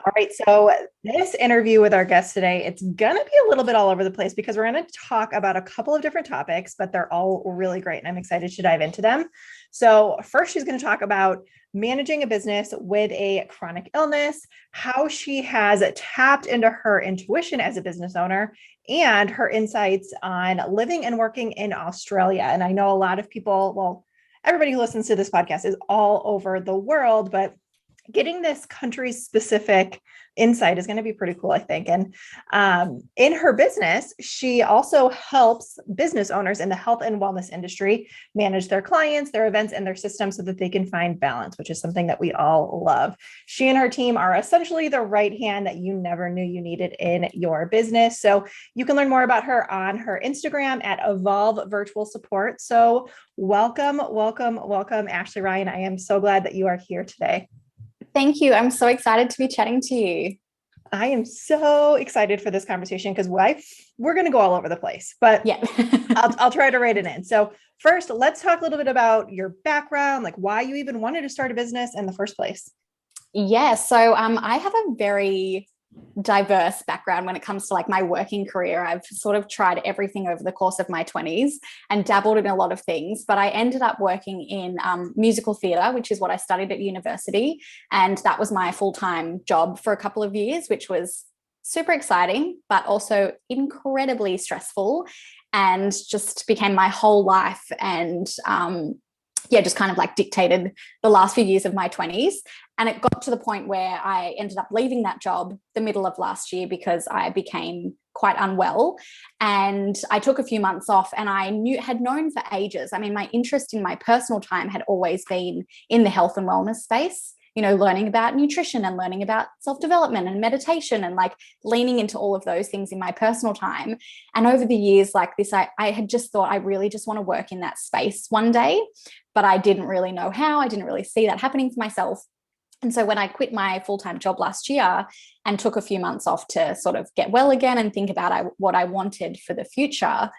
All right, so this interview with our guest today, it's gonna be a little bit all over the place because we're gonna talk about a couple of different topics, but they're all really great, and I'm excited to dive into them. So first, she's gonna talk about managing a business with a chronic illness, how she has tapped into her intuition as a business owner, and her insights on living and working in Australia. And I know a lot of people, well, everybody who listens to this podcast is all over the world, but getting this country specific insight is going to be pretty cool, I think. And in her business, she also helps business owners in the health and wellness industry manage their clients, their events, and their systems so that they can find balance, which is something that we all love. She and her team are essentially the right hand that you never knew you needed in your business. So you can learn more about her on her Instagram at Evolve Virtual Support. So welcome, Ashleigh Ryan. I am so glad that you are here today. Thank you. I'm so excited to be chatting to you. I am so excited for this conversation because we're going to go all over the place, but yeah, I'll try to write it in. So first, let's talk a little bit about your background, like why you even wanted to start a business in the first place. Yeah. So I have a very diverse background when it comes to like my working career. I've sort of tried everything over the course of my 20s and dabbled in a lot of things, but I ended up working in musical theatre, which is what I studied at university. And that was my full-time job for a couple of years, which was super exciting, but also incredibly stressful and just became my whole life. And just kind of like dictated the last few years of my 20s. And it got to the point where I ended up leaving that job the middle of last year because I became quite unwell. And I took a few months off, and I had known for ages. I mean, my interest in my personal time had always been in the health and wellness space, you know, learning about nutrition and learning about self-development and meditation and like leaning into all of those things in my personal time. And over the years like this, I had just thought I really just want to work in that space one day, but I didn't really know how. I didn't really see that happening for myself. And so when I quit my full-time job last year and took a few months off to sort of get well again and think about what I wanted for the future,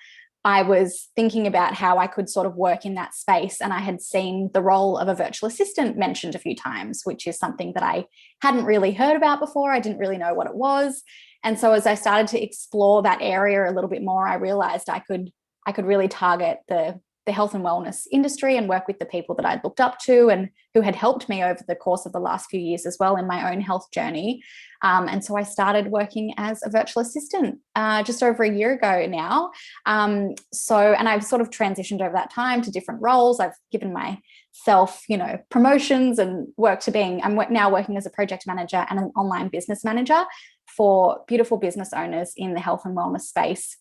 I was thinking about how I could sort of work in that space. And I had seen the role of a virtual assistant mentioned a few times, which is something that I hadn't really heard about before. I didn't really know what it was. And so as I started to explore that area a little bit more, I realized I could really target the health and wellness industry and work with the people that I'd looked up to and who had helped me over the course of the last few years as well in my own health journey. And so I started working as a virtual assistant just over a year ago now. And I've sort of transitioned over that time to different roles. I've given myself, promotions and I'm now working as a project manager and an online business manager for beautiful business owners in the health and wellness space.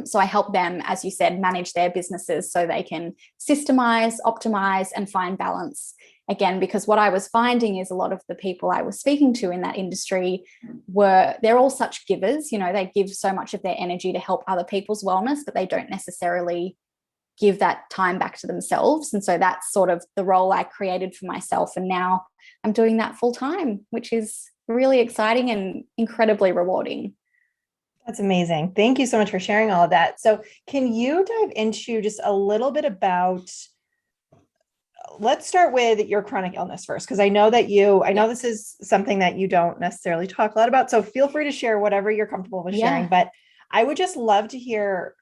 So I help them, as you said, manage their businesses so they can systemize, optimize, and find balance. Again, because what I was finding is a lot of the people I was speaking to in that industry they're all such givers. They give so much of their energy to help other people's wellness, but they don't necessarily give that time back to themselves. And so that's sort of the role I created for myself. And now I'm doing that full time, which is really exciting and incredibly rewarding. That's amazing. Thank you so much for sharing all of that. So can you dive into just a little bit about, let's start with your chronic illness first, because I know this is something that you don't necessarily talk a lot about. So feel free to share whatever you're comfortable with sharing, but I would just love to hear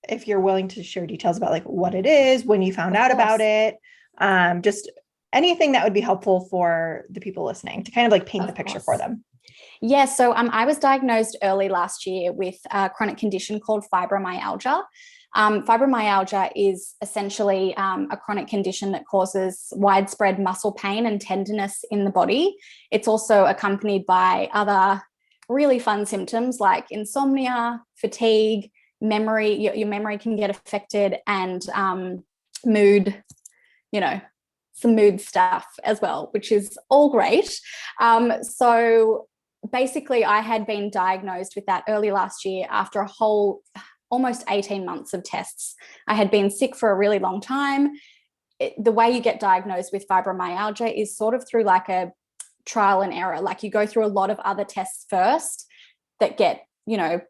if you're willing to share details about like what it is, when you found out about it, just anything that would be helpful for the people listening to kind of like paint the picture for them. Yeah, so I was diagnosed early last year with a chronic condition called fibromyalgia. Fibromyalgia is essentially a chronic condition that causes widespread muscle pain and tenderness in the body. It's also accompanied by other really fun symptoms like insomnia, fatigue, memory. Your memory can get affected, and mood, some mood stuff as well, which is all great. So basically, I had been diagnosed with that early last year after a whole almost 18 months of tests. I had been sick for a really long time. The way you get diagnosed with fibromyalgia is sort of through like a trial and error. Like you go through a lot of other tests first that get,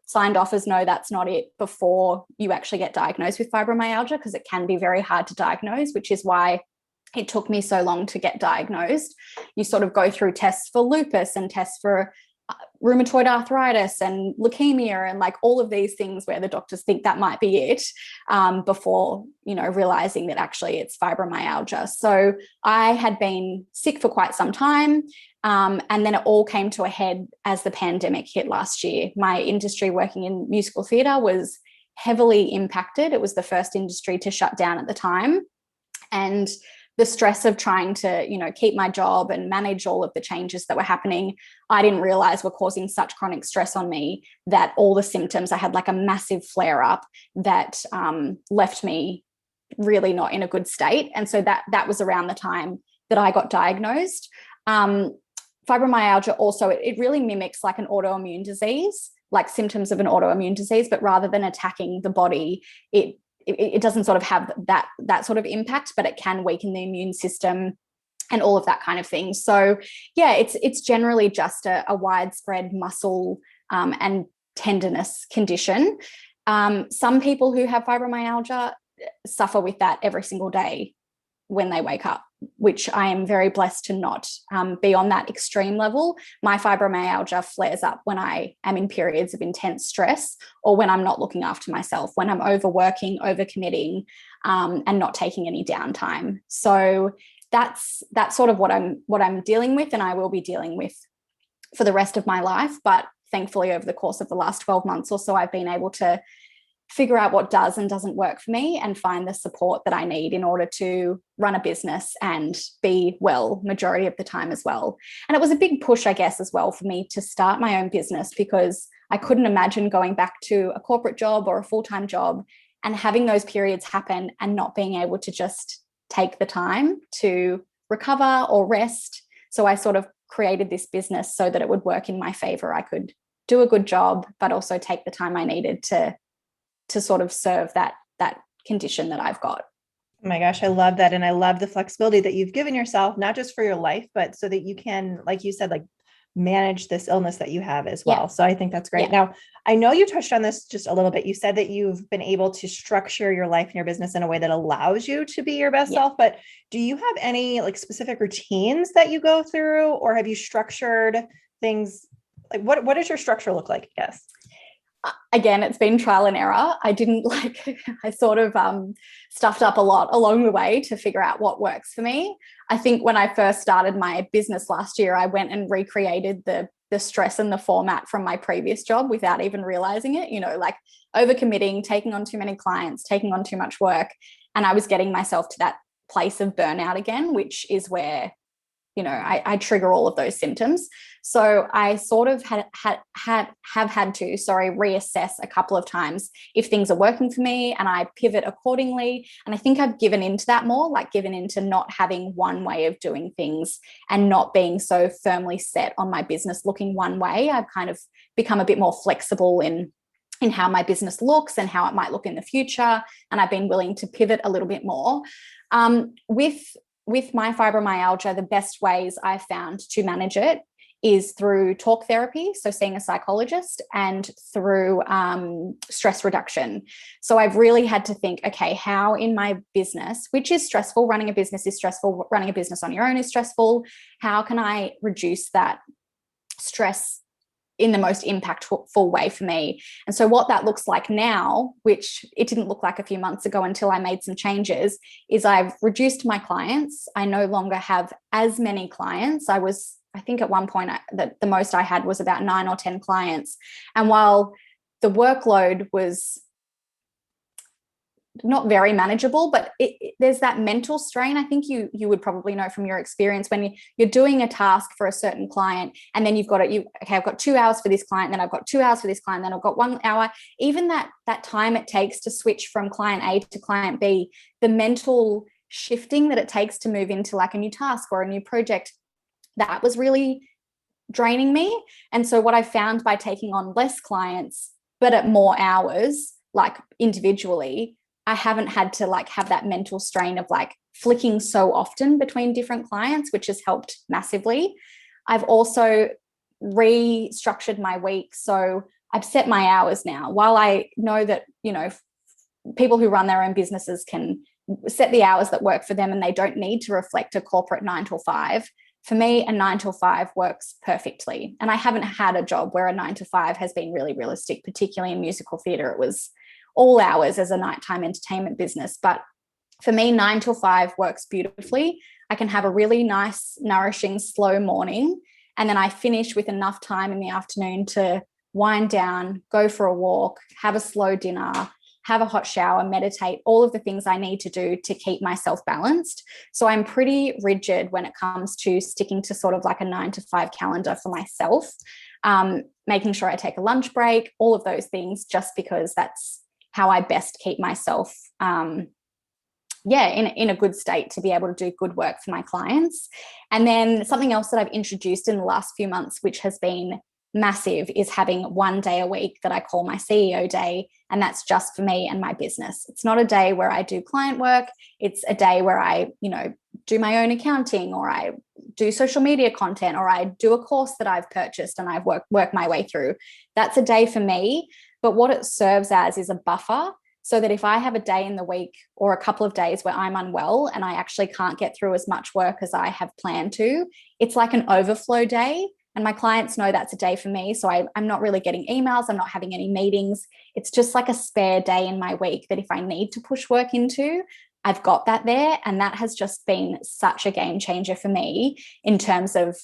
signed off as no, that's not it, before you actually get diagnosed with fibromyalgia, because it can be very hard to diagnose, which is why it took me so long to get diagnosed. You sort of go through tests for lupus and tests for rheumatoid arthritis and leukemia and like all of these things where the doctors think that might be it, before, realizing that actually it's fibromyalgia. So I had been sick for quite some time. And then it all came to a head as the pandemic hit last year. My industry working in musical theatre was heavily impacted. It was the first industry to shut down at the time. And the stress of trying to, keep my job and manage all of the changes that were happening, I didn't realize were causing such chronic stress on me that all the symptoms, I had like a massive flare up that left me really not in a good state. And so that was around the time that I got diagnosed. Fibromyalgia also, it really mimics like an autoimmune disease, like symptoms of an autoimmune disease, but rather than attacking the body, it doesn't sort of have that sort of impact, but it can weaken the immune system and all of that kind of thing. So yeah, it's generally just a widespread muscle and tenderness condition. Some people who have fibromyalgia suffer with that every single day when they wake up, which I am very blessed to not be on that extreme level. My fibromyalgia flares up when I am in periods of intense stress or when I'm not looking after myself, when I'm overworking, overcommitting, and not taking any downtime. So that's sort of what I'm dealing with, and I will be dealing with for the rest of my life. But thankfully, over the course of the last 12 months or so, I've been able to figure out what does and doesn't work for me and find the support that I need in order to run a business and be well majority of the time as well. And it was a big push, I guess, as well for me to start my own business, because I couldn't imagine going back to a corporate job or a full-time job and having those periods happen and not being able to just take the time to recover or rest. So I sort of created this business so that it would work in my favor. I could do a good job, but also take the time I needed to sort of serve that condition that I've got. Oh my gosh, I love that. And I love the flexibility that you've given yourself, not just for your life, but so that you can, like you said, like manage this illness that you have as well. Yeah. So I think that's great. Yeah. Now, I know you touched on this just a little bit. You said that you've been able to structure your life and your business in a way that allows you to be your best self, but do you have any like specific routines that you go through, or have you structured things? Like what does your structure look like? Yes. Again, it's been trial and error. I sort of stuffed up a lot along the way to figure out what works for me. I think when I first started my business last year, I went and recreated the stress and the format from my previous job without even realizing it, like overcommitting, taking on too many clients, taking on too much work. And I was getting myself to that place of burnout again, which is where I trigger all of those symptoms. So I sort of have had to reassess a couple of times if things are working for me, and I pivot accordingly. And I think I've given into that more, like given into not having one way of doing things and not being so firmly set on my business looking one way. I've kind of become a bit more flexible in how my business looks and how it might look in the future. And I've been willing to pivot a little bit more. With my fibromyalgia, the best ways I've found to manage it is through talk therapy, so seeing a psychologist, and through stress reduction. So I've really had to think, okay, how in my business, which is stressful, running a business is stressful, running a business on your own is stressful, how can I reduce that stress in the most impactful way for me? And so what that looks like now, which it didn't look like a few months ago until I made some changes, is I've reduced my clients. I no longer have as many clients. I think at one point the most I had was about 9 or 10 clients. And while the workload was not very manageable, but there's that mental strain. I think you would probably know from your experience when you're doing a task for a certain client, and then you've got I've got 2 hours for this client, then I've got 2 hours for this client, then I've got 1 hour. Even that time it takes to switch from client A to client B, the mental shifting that it takes to move into like a new task or a new project, that was really draining me. And so what I found by taking on less clients, but at more hours, like individually, I haven't had to like have that mental strain of like flicking so often between different clients, which has helped massively. I've also restructured my week. So I've set my hours now. While I know that, people who run their own businesses can set the hours that work for them, and they don't need to reflect a corporate 9 to 5. For me, a 9 to 5 works perfectly. And I haven't had a job where a 9 to 5 has been really realistic, particularly in musical theatre. It was all hours as a nighttime entertainment business. But for me, 9 to 5 works beautifully. I can have a really nice, nourishing, slow morning. And then I finish with enough time in the afternoon to wind down, go for a walk, have a slow dinner, have a hot shower, meditate, all of the things I need to do to keep myself balanced. So I'm pretty rigid when it comes to sticking to sort of like a 9 to 5 calendar for myself, making sure I take a lunch break, all of those things, just because that's how I best keep myself in a good state to be able to do good work for my clients. And then something else that I've introduced in the last few months, which has been massive, is having one day a week that I call my CEO day. And that's just for me and my business. It's not a day where I do client work. It's a day where I, do my own accounting, or I do social media content, or I do a course that I've purchased and I've worked my way through. That's a day for me. But what it serves as is a buffer, so that if I have a day in the week or a couple of days where I'm unwell and I actually can't get through as much work as I have planned to, it's like an overflow day. And my clients know that's a day for me. So I'm not really getting emails. I'm not having any meetings. It's just like a spare day in my week that if I need to push work into, I've got that there. And that has just been such a game changer for me in terms of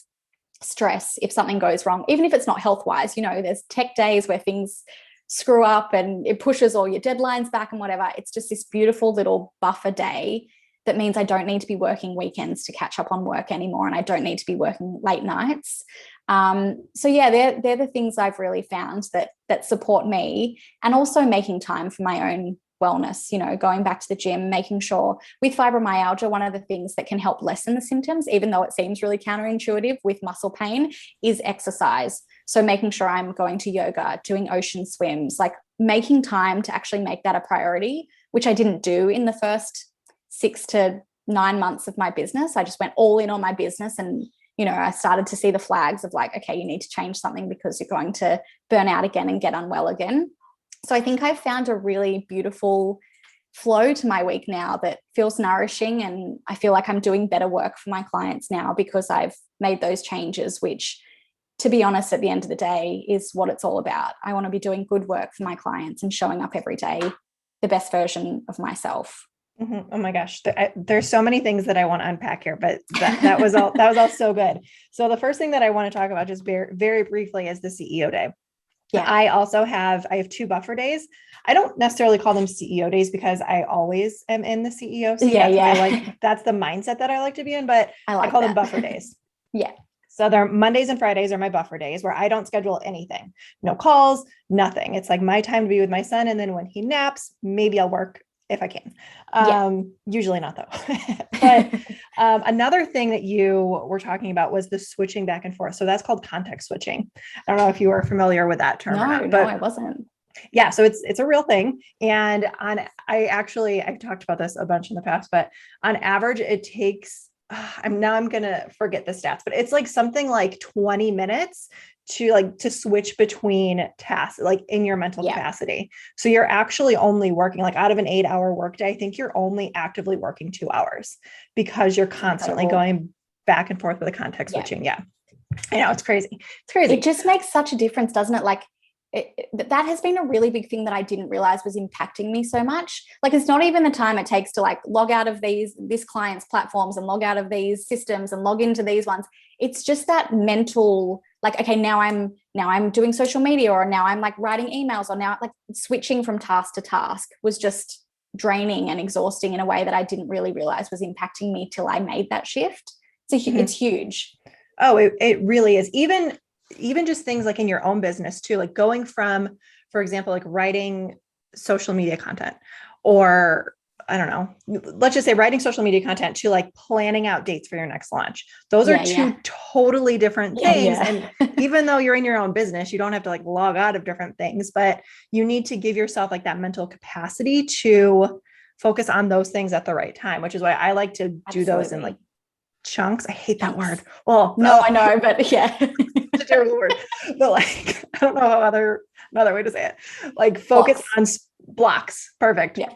stress. If something goes wrong, even if it's not health-wise, there's tech days where things screw up and it pushes all your deadlines back and whatever. It's just this beautiful little buffer day that means I don't need to be working weekends to catch up on work anymore, and I don't need to be working late nights. So yeah, they're the things I've really found that support me, and also making time for my own wellness, going back to the gym, making sure with fibromyalgia, one of the things that can help lessen the symptoms, even though it seems really counterintuitive with muscle pain, is exercise. So making sure I'm going to yoga, doing ocean swims, like making time to actually make that a priority, which I didn't do in the first 6 to 9 months of my business. I just went all in on my business, and I started to see the flags of like, okay, you need to change something because you're going to burn out again and get unwell again. So I think I've found a really beautiful flow to my week now that feels nourishing, and I feel like I'm doing better work for my clients now because I've made those changes, which, to be honest, at the end of the day is what it's all about. I want to be doing good work for my clients and showing up every day the best version of myself. Mm-hmm. Oh my gosh. There's so many things that I want to unpack here, but that was all so good. So the first thing that I want to talk about just very, very briefly is the CEO day. Yeah. I have 2 buffer days. I don't necessarily call them CEO days because I always am in the CEO seat. That's the mindset that I like to be in, but I call them buffer days. Yeah. So they're Mondays and Fridays are my buffer days where I don't schedule anything, no calls, nothing. It's like my time to be with my son. And then when he naps, maybe I'll work if I can. Usually not though. But another thing that you were talking about was the switching back and forth. So that's called context switching. I don't know if you were familiar with that term. No, I wasn't. Yeah. So it's a real thing. And I've talked about this a bunch in the past, but on average, it takes, I'm going to forget the stats, but it's like something like 20 minutes to switch between tasks, like in your mental capacity. So you're actually only working like out of an 8-hour workday. I think you're only actively working 2 hours because you're constantly going back and forth with the context switching. Yeah. I know, it's crazy. It's crazy. It just makes such a difference, doesn't it? Like that has been a really big thing that I didn't realize was impacting me so much. Like, it's not even the time it takes to like log out of this client's platforms and log out of these systems and log into these ones. It's just that mental, like, okay, now I'm doing social media, or now I'm like writing emails, or now like switching from task to task was just draining and exhausting in a way that I didn't really realize was impacting me till I made that shift. So it's huge. Oh, it really is. Even just things like in your own business too, like going from, for example, like writing social media content, or I don't know, let's just say writing social media content, to like planning out dates for your next launch. Those are two totally different things. And even though you're in your own business, you don't have to like log out of different things, but you need to give yourself like that mental capacity to focus on those things at the right time, which is why I like to do those in like chunks. I hate that word. Well, no, I know, but yeah. It's a terrible word, but like, I don't know another way to say it. Like focus on blocks. Perfect. Yeah.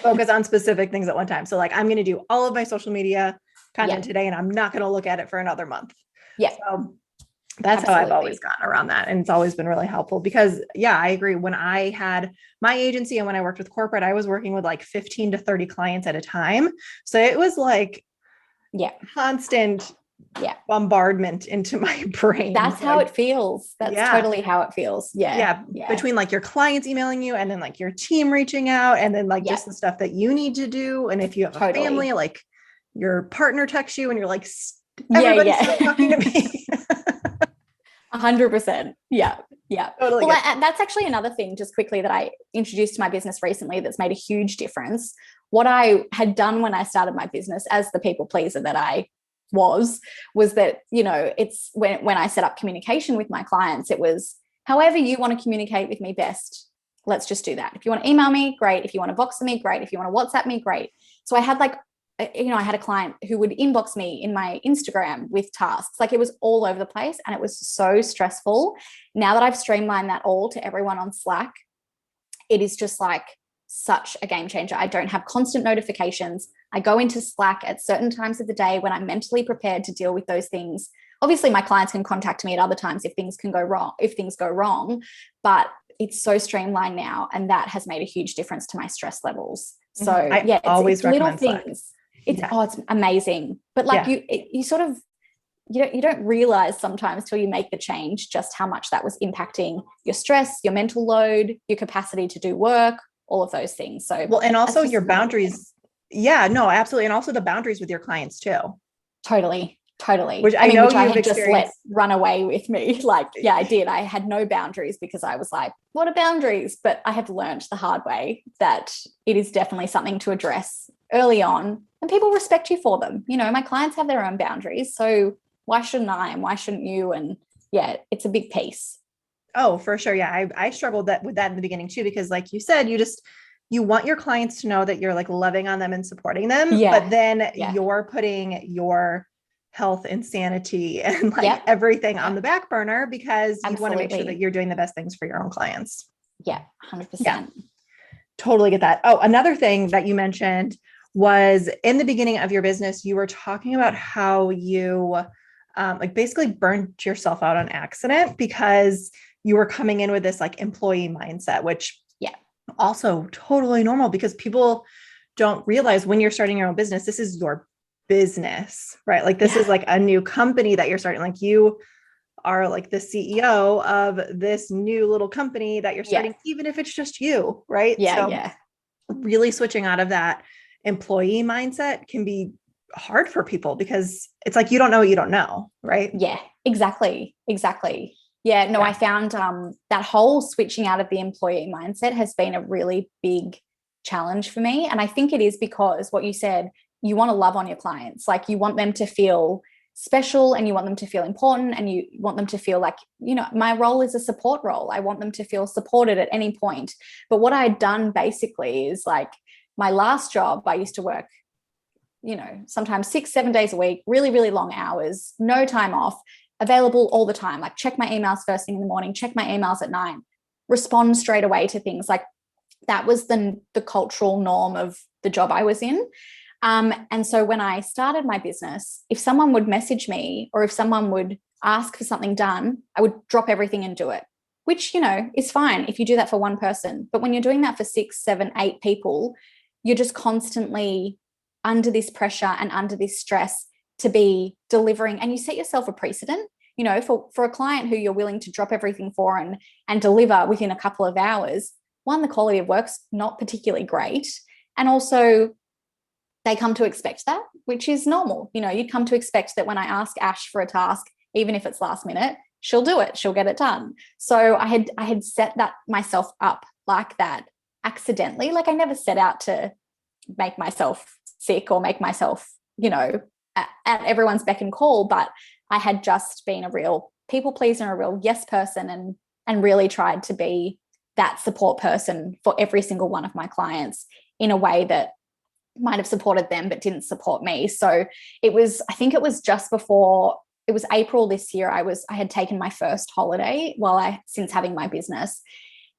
focus on specific things at one time. So like, I'm going to do all of my social media content today, and I'm not going to look at it for another month. Yeah. So that's how I've always gotten around that. And it's always been really helpful because I agree. When I had my agency and when I worked with corporate, I was working with like 15 to 30 clients at a time. So it was like constant bombardment into my brain. That's how it feels. That's totally how it feels. Yeah. Between like your clients emailing you and then like your team reaching out and then like just the stuff that you need to do. And if you have a family, like your partner texts you and you're like, everybody stop talking to me. 100%. Yeah. Totally. Well, that's actually another thing just quickly that I introduced to my business recently that's made a huge difference. What I had done when I started my business as the people pleaser that I was that, it's when I set up communication with my clients, it was however you want to communicate with me best. Let's just do that. If you want to email me, great. If you want to Voxer me, great. If you want to WhatsApp me, great. So I had I had a client who would inbox me in my Instagram with tasks. Like it was all over the place and it was so stressful. Now that I've streamlined that all to everyone on Slack, it is just like such a game changer. I don't have constant notifications. I go into Slack at certain times of the day when I'm mentally prepared to deal with those things. Obviously, my clients can contact me at other times if things go wrong, but it's so streamlined now, and that has made a huge difference to my stress levels. So I always recommend little things. It's amazing. But like you sort of you don't realize sometimes till you make the change just how much that was impacting your stress, your mental load, your capacity to do work, all of those things. So and also your boundaries. Yeah, no, absolutely. And also the boundaries with your clients too. Totally. Which I know which I had experienced. just let run away with me. Like, I did. I had no boundaries because I was like, what are boundaries? But I have learned the hard way that it is definitely something to address early on, and people respect you for them. My clients have their own boundaries. So why shouldn't I? And why shouldn't you? And it's a big piece. Oh, for sure. Yeah. I struggled with that in the beginning too, because like you said, you want your clients to know that you're like loving on them and supporting them, but then you're putting your health and sanity and everything on the back burner because you want to make sure that you're doing the best things for your own clients. Yeah. 100%. Yeah, totally get that. Oh, another thing that you mentioned was in the beginning of your business, you were talking about how you basically burned yourself out on accident because you were coming in with this like employee mindset, which also totally normal because people don't realize when you're starting your own business, this is your business, right? Like this is like a new company that you're starting. Like you are like the CEO of this new little company that you're starting, even if it's just you, right? Really switching out of that employee mindset can be hard for people because it's like, you don't know what you don't know, right? Yeah, exactly. Yeah, no, I found that whole switching out of the employee mindset has been a really big challenge for me. And I think it is because what you said, you want to love on your clients. Like you want them to feel special and you want them to feel important and you want them to feel like, my role is a support role. I want them to feel supported at any point. But what I'd done basically is like my last job, I used to work, sometimes 6-7 days a week, really, really long hours, no time off, available all the time. Like check my emails first thing in the morning, check my emails at night, respond straight away to things. Like that was the cultural norm of the job I was in. And so when I started my business, if someone would message me or if someone would ask for something done, I would drop everything and do it, which, is fine if you do that for one person. But when you're doing that for 6, 7, 8 people, you're just constantly under this pressure and under this stress to be delivering. And you set yourself a precedent, for a client who you're willing to drop everything for and deliver within a couple of hours. One, the quality of work's not particularly great. And also they come to expect that, which is normal. You'd come to expect that when I ask Ash for a task, even if it's last minute, she'll do it, she'll get it done. So I had set that myself up like that accidentally. Like I never set out to make myself sick or make myself, at everyone's beck and call, but I had just been a real people pleaser and a real yes person and really tried to be that support person for every single one of my clients in a way that might have supported them but didn't support me. So I think it was just before, it was April this year, I had taken my first holiday since having my business,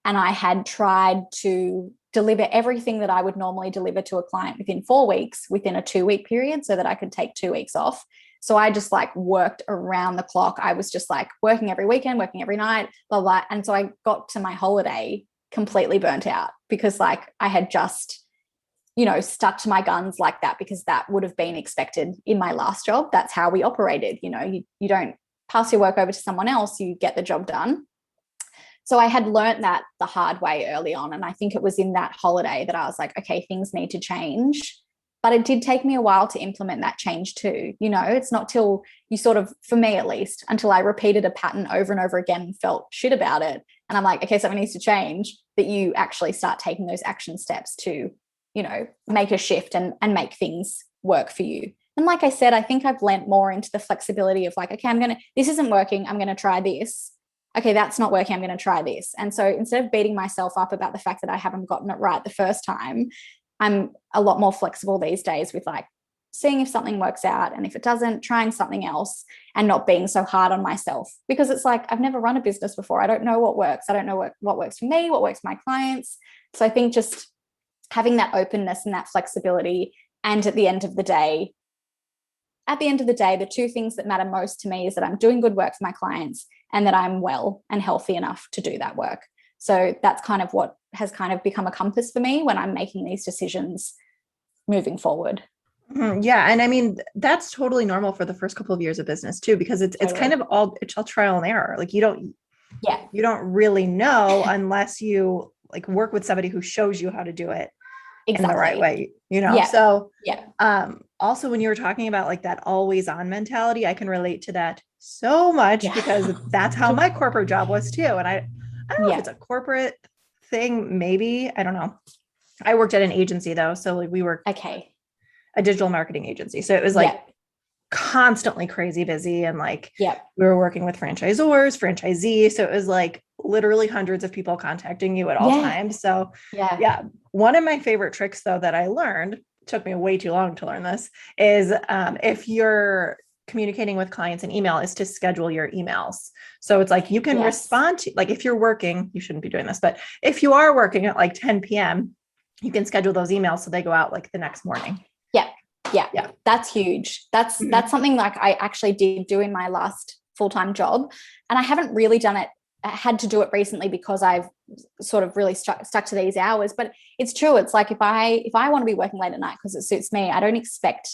and I had tried to deliver everything that I would normally deliver to a client within 4 weeks within a 2-week period so that I could take 2 weeks off. So I just like worked around the clock. I was just like working every weekend, working every night, blah, blah. And so I got to my holiday completely burnt out because like I had just, stuck to my guns like that, because that would have been expected in my last job. That's how we operated. You don't pass your work over to someone else, you get the job done. So I had learned that the hard way early on. And I think it was in that holiday that I was like, okay, things need to change. But it did take me a while to implement that change too. It's not till you sort of, for me at least, until I repeated a pattern over and over again and felt shit about it. And I'm like, okay, something needs to change, that you actually start taking those action steps to, make a shift and make things work for you. And like I said, I think I've lent more into the flexibility of like, okay, this isn't working, I'm going to try this. Okay, that's not working, I'm going to try this. And so instead of beating myself up about the fact that I haven't gotten it right the first time, I'm a lot more flexible these days with like seeing if something works out, and if it doesn't, trying something else, and not being so hard on myself, because it's like, I've never run a business before. I don't know what works. I don't know what works for me, what works for my clients. So I think just having that openness and that flexibility. And at the end of the day, the two things that matter most to me is that I'm doing good work for my clients and that I'm well and healthy enough to do that work. So that's kind of what has kind of become a compass for me when I'm making these decisions moving forward. Yeah. And I mean, that's totally normal for the first couple of years of business too, because it's kind of all trial and error. Like you don't really know unless you like work with somebody who shows you how to do it in the right way, So also when you were talking about like that always on mentality, I can relate to that so much because that's how my corporate job was too. And I don't know if it's a corporate thing, maybe, I don't know. I worked at an agency though. So like we were a digital marketing agency. So it was like constantly crazy busy. And like, we were working with franchisors, franchisees. So it was like literally hundreds of people contacting you at all times. So one of my favorite tricks though, that I learned, took me way too long to learn this, is if you're communicating with clients in email, is to schedule your emails. So it's like, you can respond to, like, if you're working, you shouldn't be doing this, but if you are working at like 10 p.m., you can schedule those emails so they go out like the next morning. Yeah. That's huge. That's something like I actually did do in my last full-time job. And I haven't really done it. I had to do it recently because I've sort of really stuck to these hours, but it's true. It's like, if I want to be working late at night because it suits me, I don't expect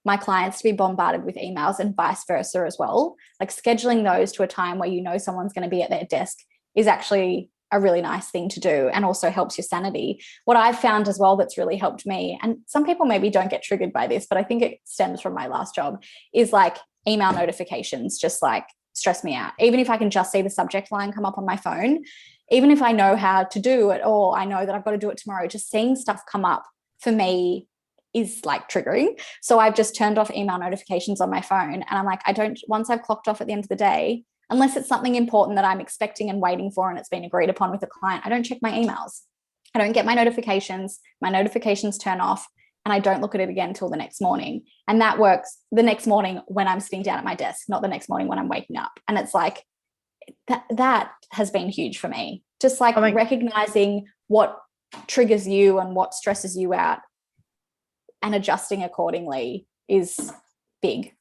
my clients to be bombarded with emails, and vice versa as well. Like scheduling those to a time where someone's going to be at their desk is actually a really nice thing to do, and also helps your sanity. What I've found as well that's really helped me, and some people maybe don't get triggered by this, but I think it stems from my last job, is like email notifications just like stress me out. Even if I can just see the subject line come up on my phone, even if I know how to do it, or I know that I've got to do it tomorrow, just seeing stuff come up for me is like triggering. So I've just turned off email notifications on my phone. And I'm like, once I've clocked off at the end of the day, unless it's something important that I'm expecting and waiting for and it's been agreed upon with a client, I don't check my emails. I don't get my notifications. My notifications turn off, and I don't look at it again until the next morning. And that works the next morning when I'm sitting down at my desk, not the next morning when I'm waking up. And it's like, that has been huge for me. Just like recognizing what triggers you and what stresses you out and adjusting accordingly is big.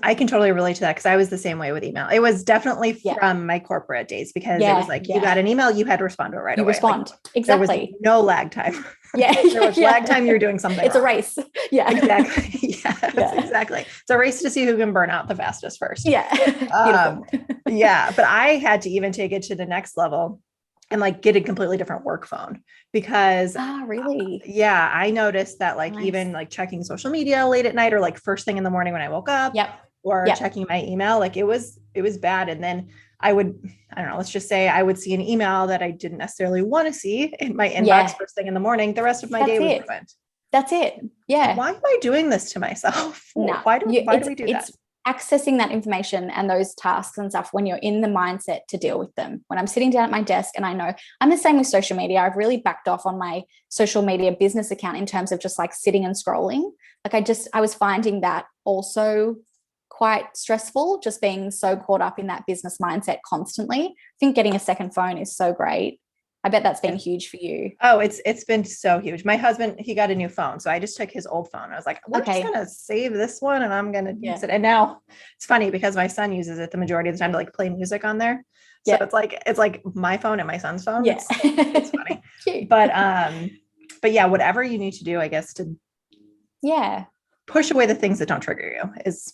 I can totally relate to that, because I was the same way with email. It was definitely from my corporate days, because it was like, you got an email, you had to respond to it right away. Respond. Like, exactly. There was no lag time. Yeah. There was lag time, you're doing something It's wrong. a race. Yeah. Exactly. Exactly. It's a race to see who can burn out the fastest first. Yeah. But I had to even take it to the next level and like get a completely different work phone, because really? I noticed that like even like checking social media late at night, or like first thing in the morning when I woke up, or checking my email, like it was bad. And then I don't know, let's just say I would see an email that I didn't necessarily want to see in my inbox first thing in the morning. The rest of my day was ruined. That's it. Yeah. Why am I doing this to myself? No. Why do we do that? It's accessing that information and those tasks and stuff when you're in the mindset to deal with them. When I'm sitting down at my desk, and I know I'm the same with social media. I've really backed off on my social media business account in terms of just like sitting and scrolling. Like I was finding that also quite stressful, just being so caught up in that business mindset constantly. I think getting a second phone is so great. I bet that's been huge for you. Oh, it's been so huge. My husband, he got a new phone. So I just took his old phone. I was like, we're just gonna save this one and I'm gonna use it. And now it's funny because my son uses it the majority of the time to like play music on there. So it's like my phone and my son's phone. Yeah. It's funny. Cute. But yeah, whatever you need to do, I guess, to push away the things that don't trigger you is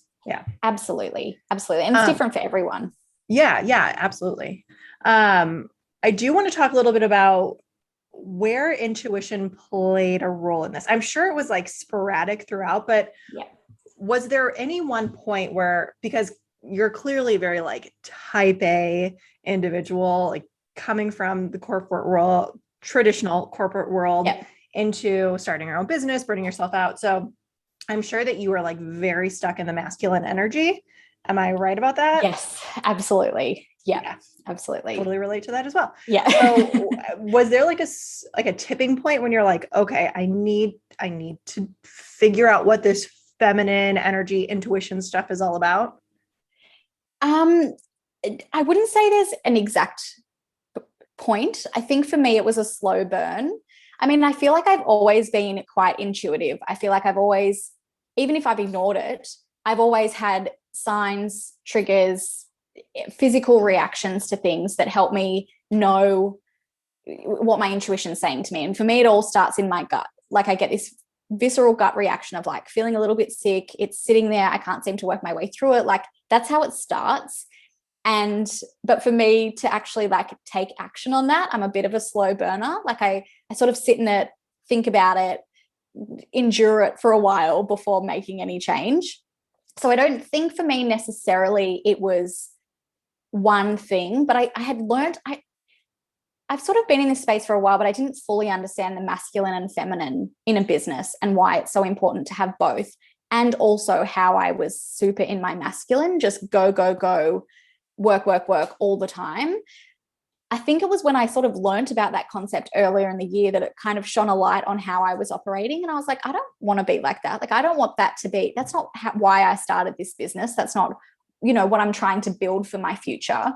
Absolutely. And it's different for everyone. Yeah, absolutely. I do want to talk a little bit about where intuition played a role in this. I'm sure it was like sporadic throughout, but was there any one point where, because you're clearly very like type A individual, like coming from the corporate world, traditional corporate world into starting your own business, burning yourself out. So I'm sure that you were like very stuck in the masculine energy. Am I right about that? Yes, absolutely. Yeah, absolutely. Totally relate to that as well. Yeah. So was there like a tipping point when you're like, okay, I need to figure out what this feminine energy intuition stuff is all about? I wouldn't say there's an exact point. I think for me, it was a slow burn. I mean, I feel like I've always been quite intuitive. I feel like I've always, even if I've ignored it, I've always had signs, triggers, physical reactions to things that help me know what my intuition is saying to me. And for me, it all starts in my gut. Like I get this visceral gut reaction of like feeling a little bit sick. It's sitting there. I can't seem to work my way through it. Like that's how it starts. But for me to actually like take action on that, I'm a bit of a slow burner. Like I sort of sit in it, think about it, endure it for a while before making any change. So I don't think for me necessarily it was one thing, but I had learned, I've sort of been in this space for a while, but I didn't fully understand the masculine and feminine in a business and why it's so important to have both. And also how I was super in my masculine, just go, work all the time. I think it was when I sort of learned about that concept earlier in the year that it kind of shone a light on how I was operating. And I was like, I don't want to be like that. Like, I don't want that to be, that's not why I started this business. That's not, what I'm trying to build for my future.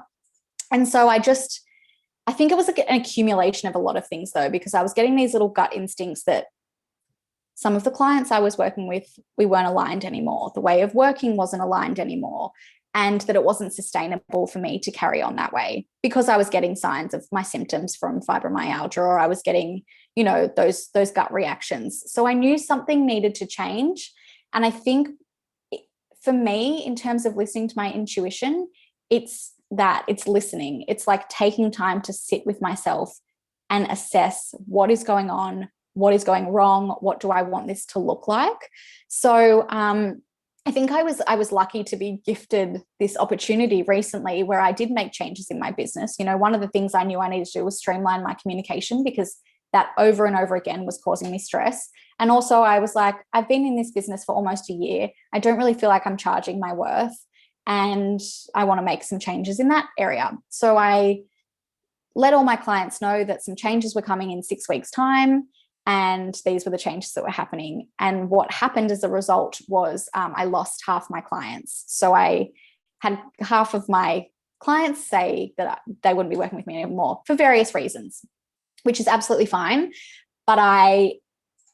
And so I think it was an accumulation of a lot of things though, because I was getting these little gut instincts that some of the clients I was working with, we weren't aligned anymore. The way of working wasn't aligned anymore. And that it wasn't sustainable for me to carry on that way because I was getting signs of my symptoms from fibromyalgia, or I was getting, those gut reactions. So I knew something needed to change. And I think for me, in terms of listening to my intuition, it's listening. It's like taking time to sit with myself and assess what is going on, what is going wrong, what do I want this to look like? So, I think I was lucky to be gifted this opportunity recently where I did make changes in my business. One of the things I knew I needed to do was streamline my communication because that over and over again was causing me stress. And also I was like, I've been in this business for almost a year. I don't really feel like I'm charging my worth and I want to make some changes in that area. So I let all my clients know that some changes were coming in 6 weeks' time. And these were the changes that were happening. And what happened as a result was I lost half my clients. So I had half of my clients say that they wouldn't be working with me anymore for various reasons, which is absolutely fine. But I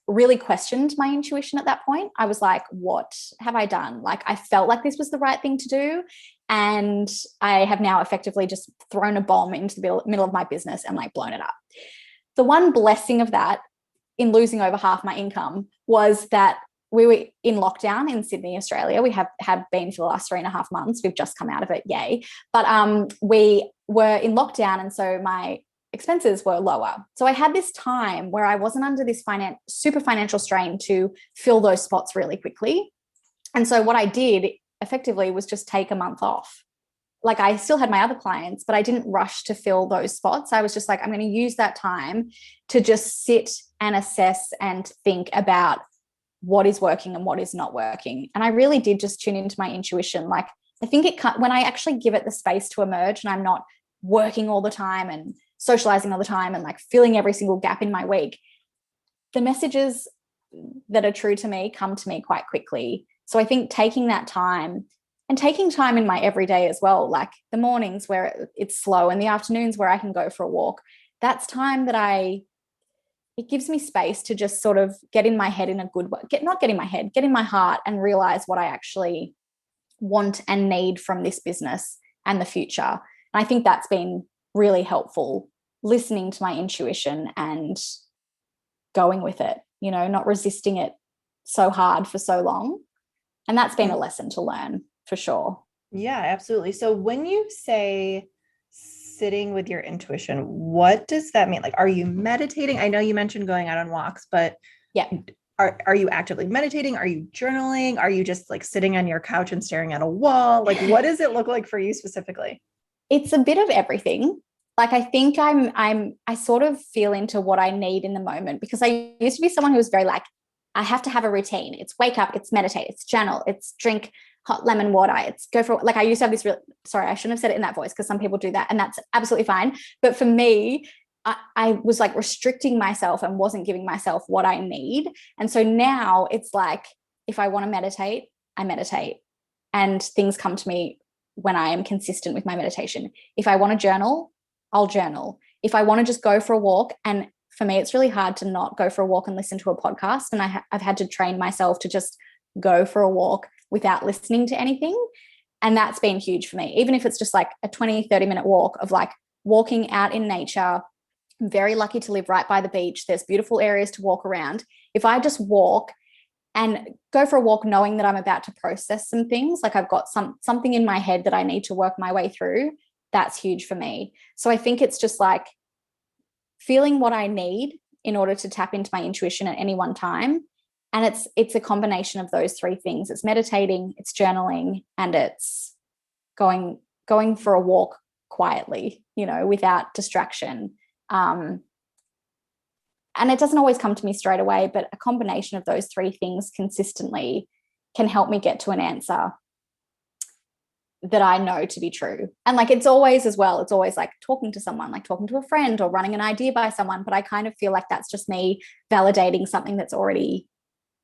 really questioned my intuition at that point. I was like, what have I done? Like, I felt like this was the right thing to do. And I have now effectively just thrown a bomb into the middle of my business and like blown it up. The one blessing of that in losing over half my income was that we were in lockdown in Sydney, Australia. We have been for the last 3.5 months. We've just come out of it, yay. But we were in lockdown, and so my expenses were lower. So I had this time where I wasn't under this super financial strain to fill those spots really quickly. And so what I did effectively was just take a month off. Like, I still had my other clients, but I didn't rush to fill those spots. I was just like, I'm going to use that time to just sit and assess and think about what is working and what is not working. And I really did just tune into my intuition. Like, I think when I actually give it the space to emerge and I'm not working all the time and socializing all the time and like filling every single gap in my week, the messages that are true to me come to me quite quickly. So I think taking that time and taking time in my everyday as well, like the mornings where it's slow and the afternoons where I can go for a walk, that's time that it gives me space to just sort of get in my head in a good way, get in my heart and realize what I actually want and need from this business and the future. And I think that's been really helpful, listening to my intuition and going with it, not resisting it so hard for so long. And that's been a lesson to learn for sure. Yeah, absolutely. So when you say sitting with your intuition, what does that mean? Like, are you meditating? I know you mentioned going out on walks, but yeah, are you actively meditating? Are you journaling? Are you just like sitting on your couch and staring at a wall? Like, what does it look like for you specifically? It's a bit of everything. Like, I think I sort of feel into what I need in the moment, because I used to be someone who was very like, I have to have a routine. It's wake up, it's meditate, it's journal, it's drink hot lemon water, it's go for, like, I used to have this sorry, I shouldn't have said it in that voice because some people do that and that's absolutely fine. But for me, I was like restricting myself and wasn't giving myself what I need. And so now it's like, if I want to meditate, I meditate, and things come to me when I am consistent with my meditation. If I want to journal, I'll journal. If I want to just go for a walk, and for me, it's really hard to not go for a walk and listen to a podcast. And I've had to train myself to just go for a walk without listening to anything. And that's been huge for me. Even if it's just like a 20, 30-minute walk of like walking out in nature. I'm very lucky to live right by the beach. There's beautiful areas to walk around. If I just walk and go for a walk knowing that I'm about to process some things, like I've got something in my head that I need to work my way through, that's huge for me. So I think it's just like feeling what I need in order to tap into my intuition at any one time. And it's a combination of those three things. It's meditating, it's journaling, and it's going for a walk quietly, without distraction. And it doesn't always come to me straight away, but a combination of those three things consistently can help me get to an answer that I know to be true. And like, it's always like talking to someone, like talking to a friend or running an idea by someone. But I kind of feel like that's just me validating something that's already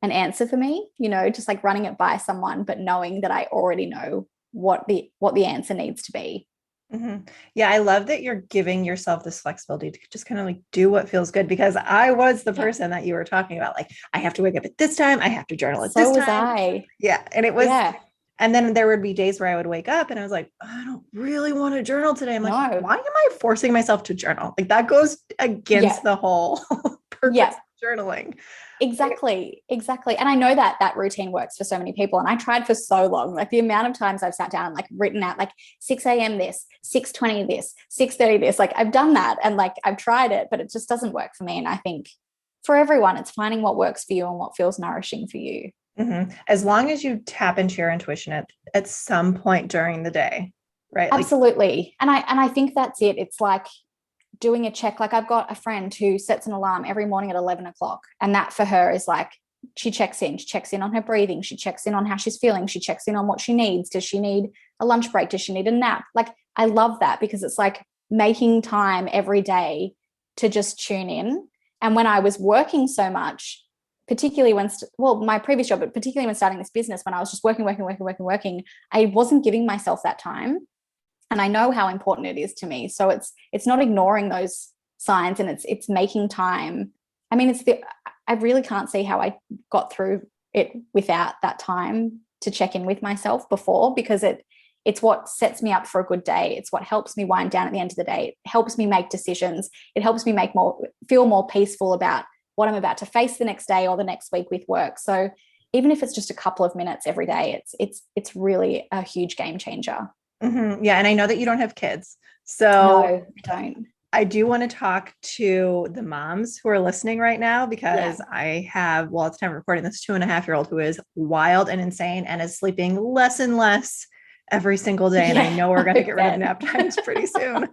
an answer for me, just like running it by someone, but knowing that I already know what the answer needs to be. Mm-hmm. Yeah, I love that you're giving yourself this flexibility to just kind of like do what feels good, because I was the person that you were talking about. Like, I have to wake up at this time. I have to journal at this time. So was I. Yeah. And it was, and then there would be days where I would wake up and I was like, I don't really want to journal today. I'm like, why am I forcing myself to journal? Like, that goes against the whole purpose of journaling. Exactly. And I know that routine works for so many people. And I tried for so long, like the amount of times I've sat down and like written out like 6 a.m. this, 6:20 this, 6:30 this, like I've done that and like I've tried it, but it just doesn't work for me. And I think for everyone, it's finding what works for you and what feels nourishing for you. Mm-hmm. As long as you tap into your intuition at some point during the day, right? Absolutely. And I think that's it. It's like doing a check. Like, I've got a friend who sets an alarm every morning at 11 o'clock. And that for her is like, she checks in on her breathing. She checks in on how she's feeling. She checks in on what she needs. Does she need a lunch break? Does she need a nap? Like, I love that, because it's like making time every day to just tune in. And when I was working so much, particularly my previous job, but particularly when starting this business, when I was just working, I wasn't giving myself that time. And I know how important it is to me. So it's not ignoring those signs, and it's making time. I mean, I really can't see how I got through it without that time to check in with myself before, because it's what sets me up for a good day. It's what helps me wind down at the end of the day. It helps me make decisions. It helps me feel more peaceful about what I'm about to face the next day or the next week with work. So even if it's just a couple of minutes every day, it's really a huge game changer. Mm-hmm. Yeah. And I know that you don't have kids. So no, I don't. I do want to talk to the moms who are listening right now, because I have, at the time of recording, this 2.5-year-old who is wild and insane and is sleeping less and less every single day. And I know we're going to get rid of nap times pretty soon.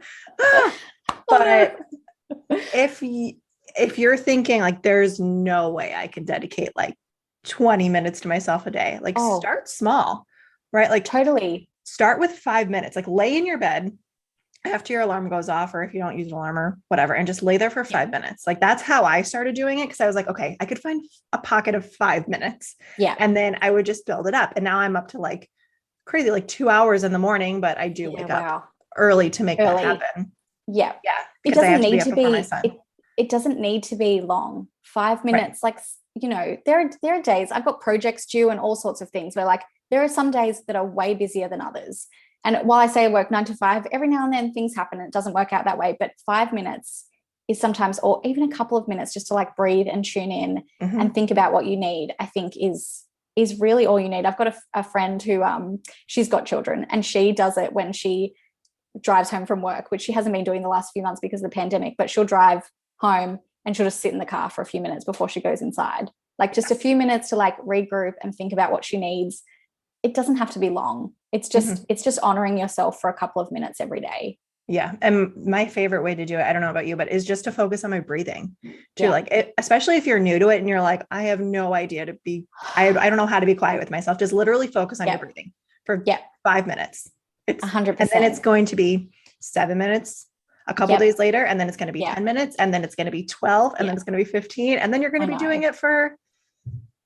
But if you're thinking like, there's no way I can dedicate like 20 minutes to myself a day, like start small, right? Like, totally. Start with 5 minutes, like lay in your bed after your alarm goes off, or if you don't use an alarm or whatever, and just lay there for 5 minutes. Like, that's how I started doing it. Cause I was like, okay, I could find a pocket of 5 minutes. Yeah. And then I would just build it up. And now I'm up to like crazy, like 2 hours in the morning, but I do wake up early to make that happen. Yeah. Yeah. It because I doesn't have to be need up to before my be, son. it doesn't need to be long. 5 minutes, Right. like, there are days I've got projects due and all sorts of things where like there are some days that are way busier than others. And while I say I work 9 to 5, every now and then things happen and it doesn't work out that way. But 5 minutes is sometimes, or even a couple of minutes just to like breathe and tune in and think about what you need, I think is really all you need. I've got a friend who she's got children, and she does it when she drives home from work, which she hasn't been doing the last few months because of the pandemic, but she'll drive home and she'll just sit in the car for a few minutes before she goes inside. Like just a few minutes to like regroup and think about what she needs. It doesn't have to be long. It's just honoring yourself for a couple of minutes every day. Yeah. And my favorite way to do it, I don't know about you, but is just to focus on my breathing too. Yeah. Like especially if you're new to it and you're like, I have no idea I don't know how to be quiet with myself. Just literally focus on your breathing for 5 minutes. It's 100%. And then it's going to be 7 minutes a couple days later. And then it's going to be 10 minutes. And then it's going to be 12. And then it's going to be 15. And then you're going to be doing it for.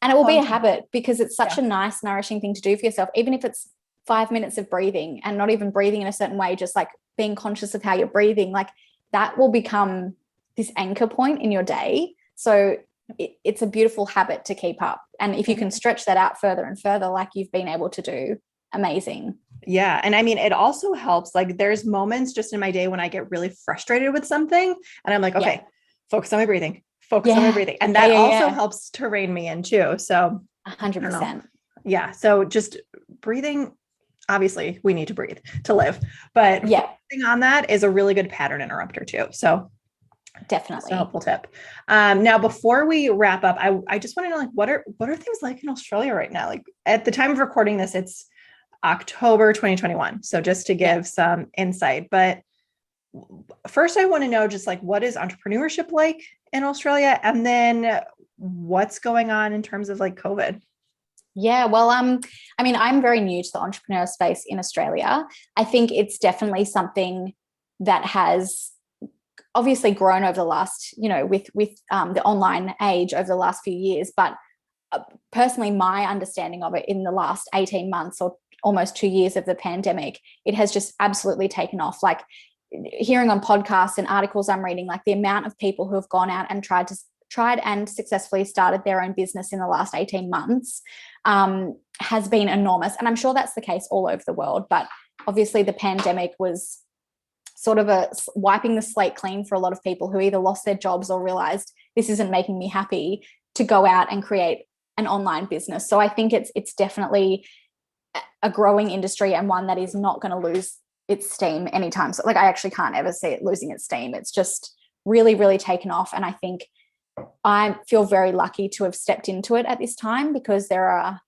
And it will be a habit because it's such a nice, nourishing thing to do for yourself. Even if it's 5 minutes of breathing and not even breathing in a certain way, just like being conscious of how you're breathing, like that will become this anchor point in your day. So it's a beautiful habit to keep up. And if you can stretch that out further and further, like you've been able to do, amazing. Yeah. And I mean, it also helps. Like there's moments just in my day when I get really frustrated with something and I'm like, okay, focus on my breathing, focus on my breathing. And that also helps to rein me in too. So 100%. Yeah. So just breathing, obviously we need to breathe to live, but focusing on that is a really good pattern interrupter too. So definitely a helpful tip. Now, before we wrap up, I just want to know, like, what are things like in Australia right now? Like at the time of recording this, it's October 2021. So just to give some insight, but first I want to know just like, what is entrepreneurship like in Australia? And then what's going on in terms of like COVID? Yeah, well, I mean, I'm very new to the entrepreneur space in Australia. I think it's definitely something that has obviously grown over the last, with the online age over the last few years. But personally, my understanding of it in the last 18 months or almost 2 years of the pandemic, it has just absolutely taken off. Like hearing on podcasts and articles I'm reading, like the amount of people who have gone out and tried and successfully started their own business in the last 18 months has been enormous. And I'm sure that's the case all over the world. But obviously the pandemic was sort of a wiping the slate clean for a lot of people who either lost their jobs or realized this isn't making me happy, to go out and create an online business. So I think it's definitely a growing industry and one that is not going to lose its steam anytime. So like I actually can't ever see it losing its steam. It's just really, really taken off. And I think I feel very lucky to have stepped into it at this time because there are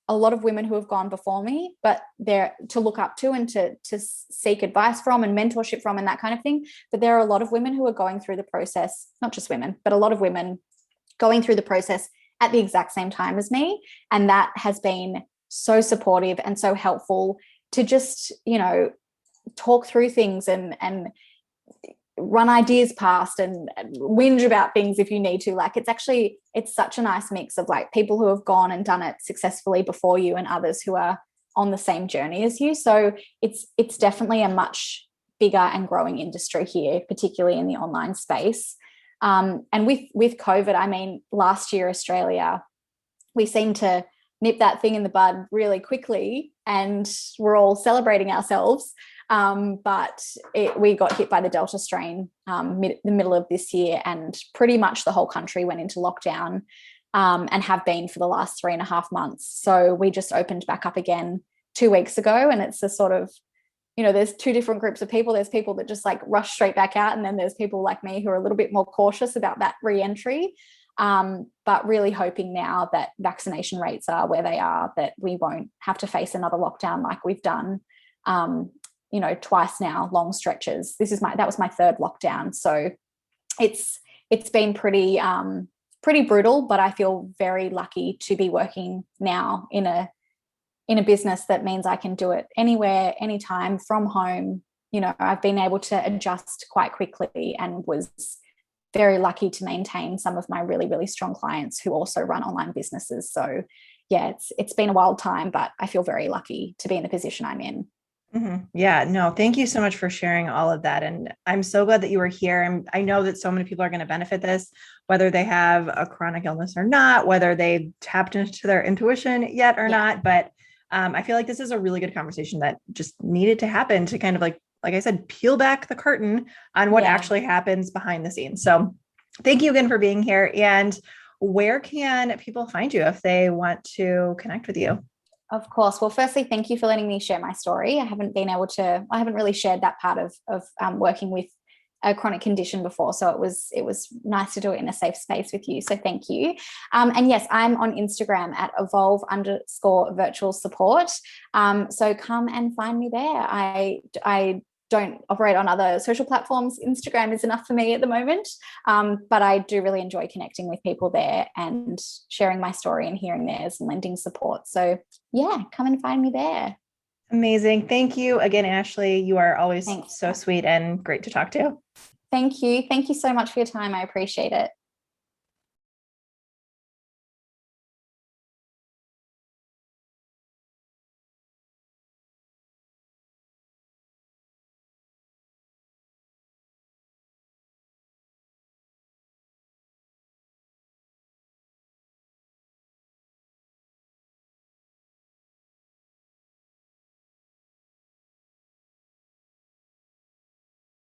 a lot of women who have gone before me, but they're to look up to and to seek advice from and mentorship from and that kind of thing. But there are a lot of women who are going through the process, not just women, but a lot of women going through the process at the exact same time as me. And that has been so supportive and so helpful to just, talk through things and run ideas past and whinge about things if you need to. Like it's such a nice mix of like people who have gone and done it successfully before you and others who are on the same journey as you. So it's definitely a much bigger and growing industry here, particularly in the online space. And with COVID, I mean, last year, Australia, we seemed to nip that thing in the bud really quickly and we're all celebrating ourselves. But we got hit by the Delta strain the middle of this year, and pretty much the whole country went into lockdown and have been for the last 3.5 months. So we just opened back up again 2 weeks ago, and it's a sort of, there's two different groups of people. There's people that just like rush straight back out, and then there's people like me who are a little bit more cautious about that re-entry. But really hoping now that vaccination rates are where they are, that we won't have to face another lockdown like we've done twice now, long stretches. That was my third lockdown. So it's been pretty brutal, but I feel very lucky to be working now in a business that means I can do it anywhere, anytime from home. I've been able to adjust quite quickly and was very lucky to maintain some of my really, really strong clients who also run online businesses. So yeah, it's been a wild time, but I feel very lucky to be in the position I'm in. Yeah, no, thank you so much for sharing all of that. And I'm so glad that you were here. And I know that so many people are going to benefit this, whether they have a chronic illness or not, whether they've tapped into their intuition yet or Yeah. not. But I feel like this is a really good conversation that just needed to happen to kind of like I said, peel back the curtain on what Yeah. actually happens behind the scenes. So thank you again for being here. And where can people find you if they want to connect with you? Of course. Well, firstly, thank you for letting me share my story. I haven't really shared that part of working with a chronic condition before. So it was nice to do it in a safe space with you. So thank you. And yes, I'm on Instagram at evolve_virtual support. So come and find me there. I don't operate on other social platforms. Instagram is enough for me at the moment. But I do really enjoy connecting with people there and sharing my story and hearing theirs and lending support. So yeah, come and find me there. Amazing. Thank you again, Ashleigh. You are always Thanks. so sweet and great to talk to. Thank you. Thank you so much for your time. I appreciate it.